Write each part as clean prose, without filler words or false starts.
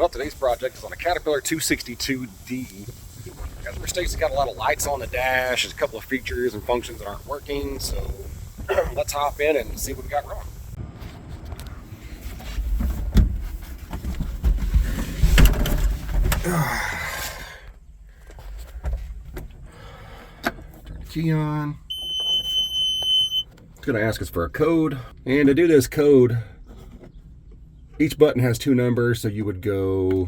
Well, today's project is on a Caterpillar 262D. As for states, it's got a lot of lights on the dash. There's a couple of features and functions that aren't working. So let's hop in and see what we got wrong. Turn the key on. It's going to ask us for a code. And to do this code, each button has 2 numbers, so you would go,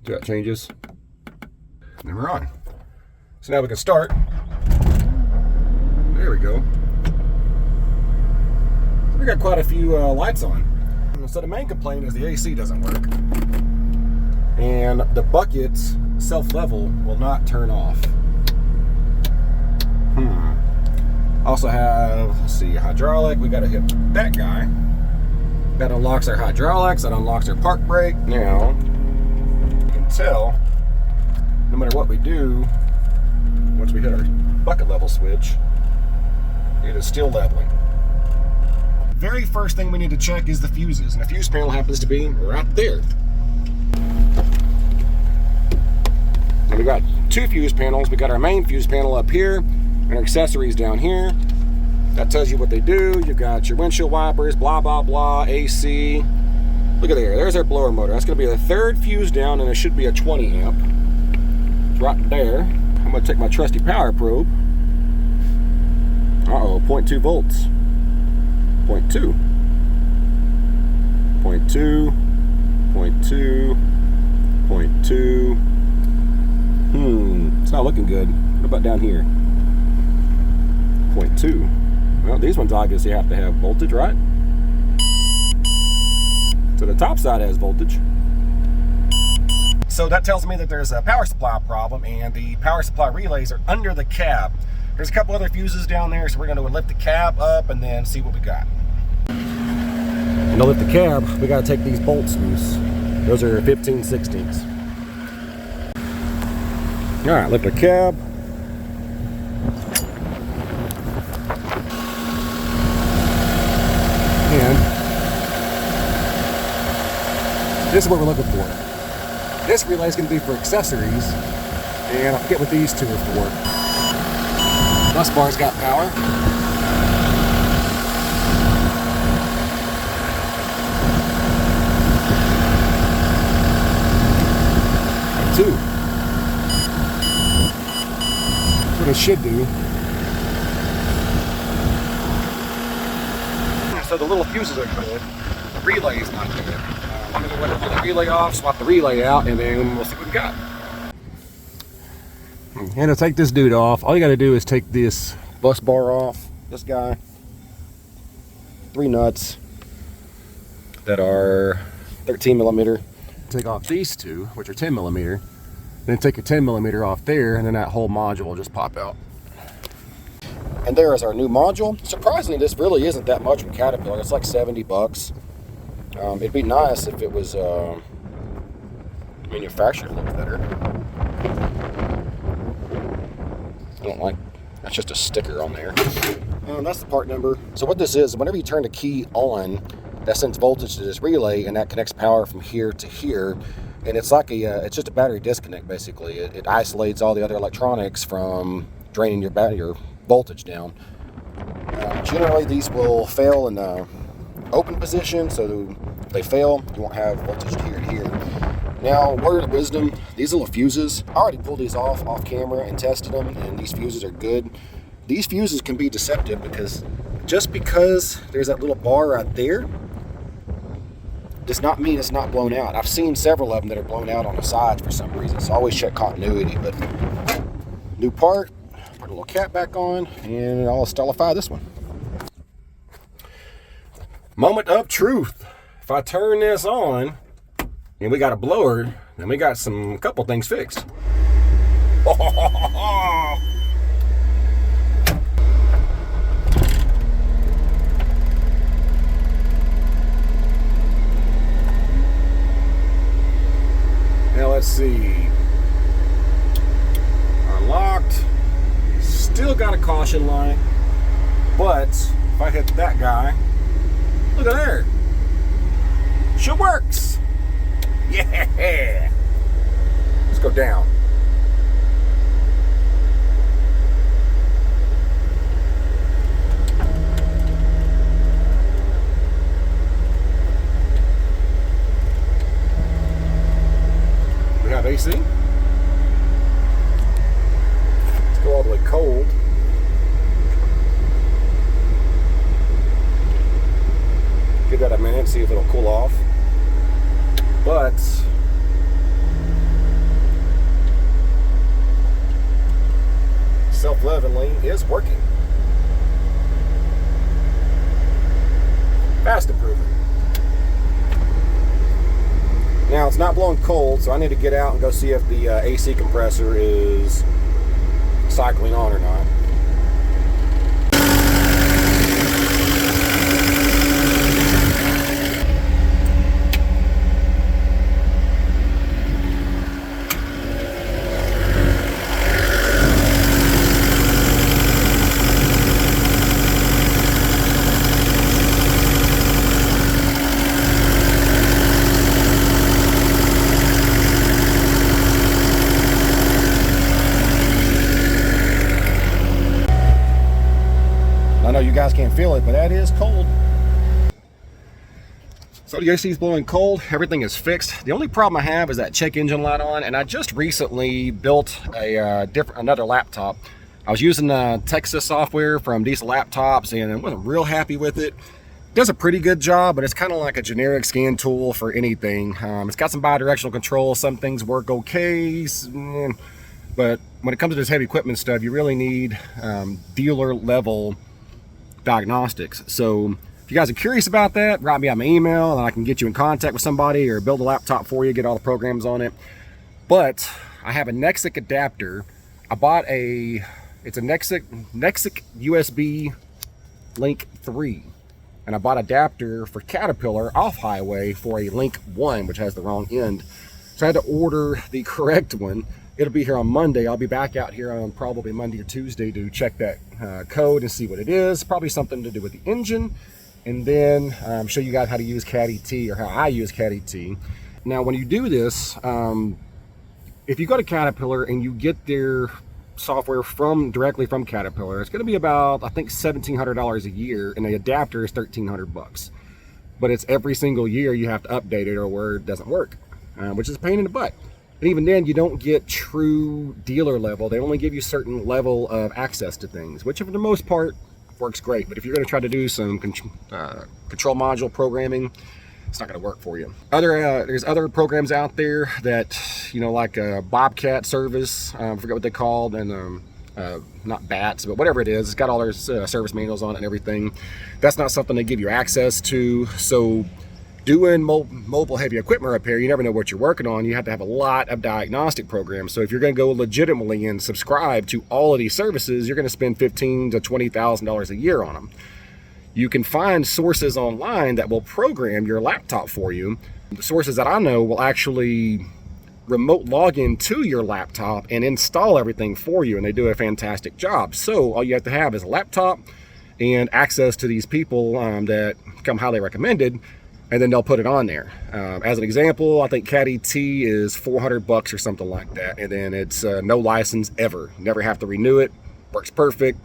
see how it changes? And we're on. So now we can start. There we go. So we got quite a few lights on. So the main complaint is the AC doesn't work. And the buckets, self-level, will not turn off. Also have, let's see, hydraulic. We got to hit that guy. That unlocks our hydraulics, that unlocks our park brake. Now, you can tell, no matter what we do, once we hit our bucket level switch, it is still leveling. Very first thing we need to check is the fuses, and the fuse panel happens to be right there. And we got 2 fuse panels. We got our main fuse panel up here, and our accessories down here. That tells you what they do. You've got your windshield wipers, blah, blah, blah, AC. Look at there, there's our blower motor. That's gonna be the 3rd fuse down, and it should be a 20 amp. It's right there. I'm gonna take my trusty power probe. Uh-oh, 0.2 volts. 0.2. 0.2. 0.2. 0.2. It's not looking good. What about down here? 0.2. Well, these ones obviously have to have voltage, right? So the top side has voltage. So that tells me that there's a power supply problem, and the power supply relays are under the cab. There's a couple other fuses down there, so we're going to lift the cab up and then see what we got. And to lift the cab, we got to take these bolts loose. Those are 15/16. All right, lift our cab. And this is what we're looking for. This relay is going to be for accessories, and I forget what these 2 are for. Bus bar's got power. And 2. That's what it should do. So the little fuses are good. The relay is not good. I'm going to go ahead and pull the relay off, swap the relay out, and then we'll see what we got. And to take this dude off, all you got to do is take this bus bar off, this guy, 3 nuts that are 13 millimeter. Take off these 2, which are 10 millimeter. Then take a 10 millimeter off there, and then that whole module will just pop out. And there is our new module. Surprisingly, this really isn't that much from Caterpillar. It's like 70 bucks. It'd be nice if it was manufactured a little better. I don't like, that's just a sticker on there. That's the part number. So what this is, whenever you turn the key on, that sends voltage to this relay, and that connects power from here to here. And it's like it's just a battery disconnect, basically. It isolates all the other electronics from draining your voltage down. Generally, these will fail in the open position, so if they fail, you won't have voltage here to here. Now, word of wisdom, these little fuses, I already pulled these off camera and tested them, and these fuses are good. These fuses can be deceptive because just because there's that little bar right there does not mean it's not blown out. I've seen several of them that are blown out on the sides for some reason, so always check continuity. But new part, put a little cap back on, and I'll stylify this one. Moment of truth. If I turn this on and we got a blower, then we got a couple things fixed. Now let's see. Unlocked. Still got a caution light, but if I hit that guy, look at there. She works. Yeah! Let's go down. We have AC. Let's go all the way cold. Give that a minute, see if it'll cool off. But self-leveling is working. Fast improvement. Now it's not blowing cold, so I need to get out and go see if the AC compressor is cycling on or not. I know you guys can't feel it, but that is cold. So the AC is blowing cold, everything is fixed. The only problem I have is that check engine light on, and I just recently built another laptop. I was using Texas software from Diesel Laptops, and I wasn't real happy with it. It does a pretty good job, but it's kind of like a generic scan tool for anything. It's got some bi-directional control, some things work okay, but when it comes to this heavy equipment stuff, you really need dealer level diagnostics. So if you guys are curious about that, write me out my email and I can get you in contact with somebody or build a laptop for you, get all the programs on it. But I have a Nexic adapter. I bought it's a Nexic USB Link 3. And I bought an adapter for Caterpillar off-highway for a Link 1, which has the wrong end. So I had to order the correct one. It'll be here on Monday. I'll be back out here on probably Monday or Tuesday to check that code and see what it is. Probably something to do with the engine. And then show you guys how to use CAD-ET, or how I use CAD-ET. Now, when you do this, if you go to Caterpillar and you get their software directly from Caterpillar, it's going to be about, I think, $1,700 a year, and the adapter is $1,300. But it's every single year you have to update it, or it doesn't work, which is a pain in the butt. And even then, you don't get true dealer level. They only give you certain level of access to things, which for the most part works great. But if you're going to try to do some control module programming, it's not going to work for you. There's other programs out there that, like Bobcat service, I forget what they called, and not BATS, but whatever it is, it's got all their service manuals on it and everything. That's not something they give you access to. So doing mobile heavy equipment repair, you never know what you're working on. You have to have a lot of diagnostic programs. So if you're going to go legitimately and subscribe to all of these services, you're going to spend $15,000 to $20,000 a year on them. You can find sources online that will program your laptop for you. The sources that I know will actually remote log into your laptop and install everything for you, and they do a fantastic job. So all you have to have is a laptop and access to these people that come highly recommended, and then they'll put it on there. As an example, I think CAD-ET is $400 or something like that, and then it's no license ever. Never have to renew it. Works perfect.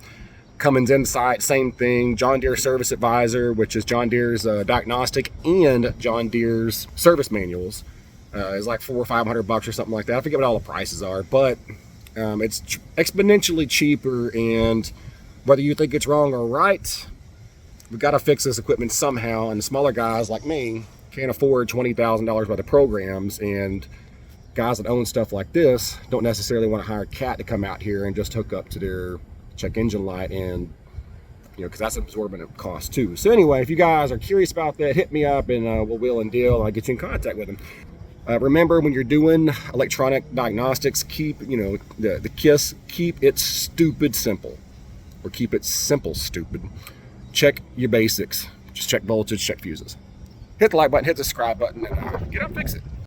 Cummins Insight, same thing. John Deere Service Advisor, which is John Deere's diagnostic and John Deere's service manuals, is like $400 or $500 or something like that. I forget what all the prices are, but it's exponentially cheaper. And whether you think it's wrong or right, we've got to fix this equipment somehow. And the smaller guys like me can't afford $20,000 worth of programs, and guys that own stuff like this don't necessarily want to hire a cat to come out here and just hook up to their check engine light, and because that's absorbent of cost too. So anyway, if you guys are curious about that, hit me up and we'll wheel and deal. I'll get you in contact with them. Remember, when you're doing electronic diagnostics, keep the KISS, keep it stupid simple, or keep it simple stupid. Check your basics. Just check voltage, check fuses. Hit the like button, hit the subscribe button, and get up, fix it.